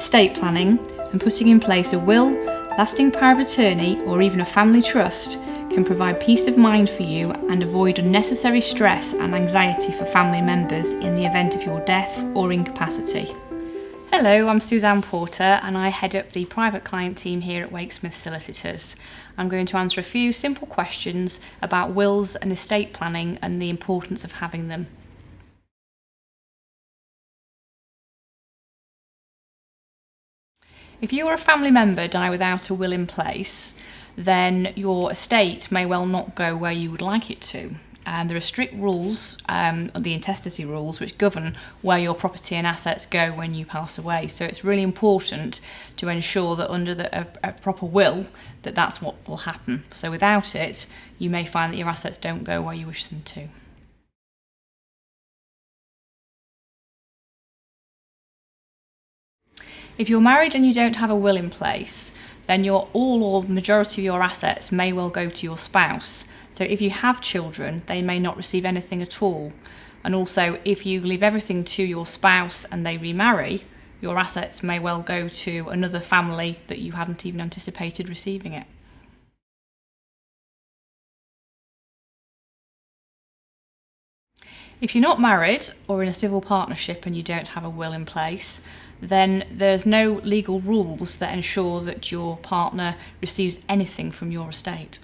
estate planning and putting in place a will, lasting power of attorney or even a family trust can provide peace of mind for you and avoid unnecessary stress and anxiety for family members in the event of your death or incapacity. Hello, I'm Suzanne Porter and I head up the private client team here at Wakesmith Solicitors. I'm going to answer a few simple questions about wills and estate planning and the importance of having them. If you or a family member die without a will in place, then your estate may well not go where you would like it to. And there are strict rules, the intestacy rules, which govern where your property and assets go when you pass away. So it's really important to ensure that under a proper will, that's what will happen. So without it, you may find that your assets don't go where you wish them to. If you're married and you don't have a will in place, then all or majority of your assets may well go to your spouse. So if you have children, they may not receive anything at all. And also, if you leave everything to your spouse and they remarry, your assets may well go to another family that you hadn't even anticipated receiving it. If you're not married or in a civil partnership and you don't have a will in place, then there's no legal rules that ensure that your partner receives anything from your estate.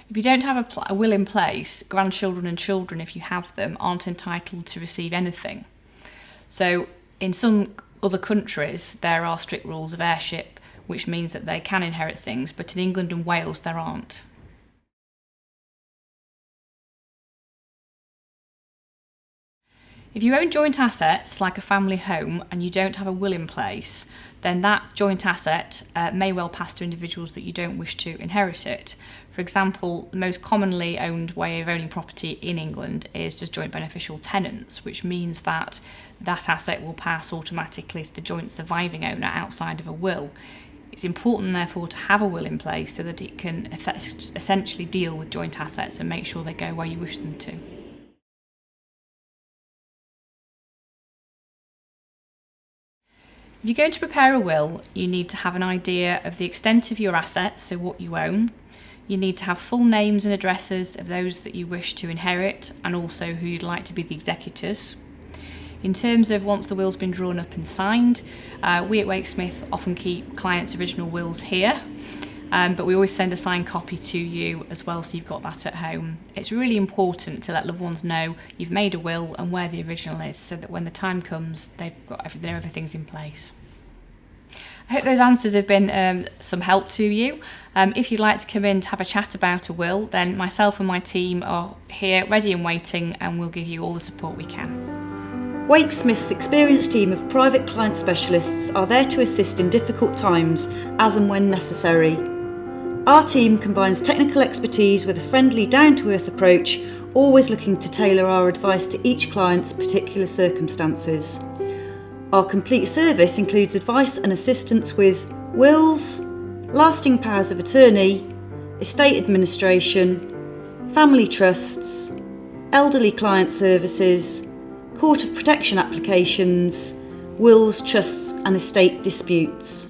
If you don't have a will in place, grandchildren and children, if you have them, aren't entitled to receive anything. So in some other countries, there are strict rules of heirship, which means that they can inherit things, but in England and Wales, there aren't. If you own joint assets, like a family home, and you don't have a will in place, then that joint asset may well pass to individuals that you don't wish to inherit it. For example, the most commonly owned way of owning property in England is just joint beneficial tenants, which means that that asset will pass automatically to the joint surviving owner outside of a will. It's important, therefore, to have a will in place so that it can essentially deal with joint assets and make sure they go where you wish them to. If you're going to prepare a will, you need to have an idea of the extent of your assets, so what you own. You need to have full names and addresses of those that you wish to inherit and also who you'd like to be the executors. In terms of once the will's been drawn up and signed, we at Wakesmith often keep clients' original wills here, but we always send a signed copy to you as well, so you've got that at home. It's really important to let loved ones know you've made a will and where the original is, so that when the time comes, everything's in place. I hope those answers have been some help to you. If you'd like to come in to have a chat about a will, then myself and my team are here ready and waiting, and we'll give you all the support we can. Wakesmith's experienced team of private client specialists are there to assist in difficult times as and when necessary. Our team combines technical expertise with a friendly, down-to-earth approach, always looking to tailor our advice to each client's particular circumstances. Our complete service includes advice and assistance with wills, lasting powers of attorney, estate administration, family trusts, elderly client services, court of protection applications, wills, trusts and estate disputes.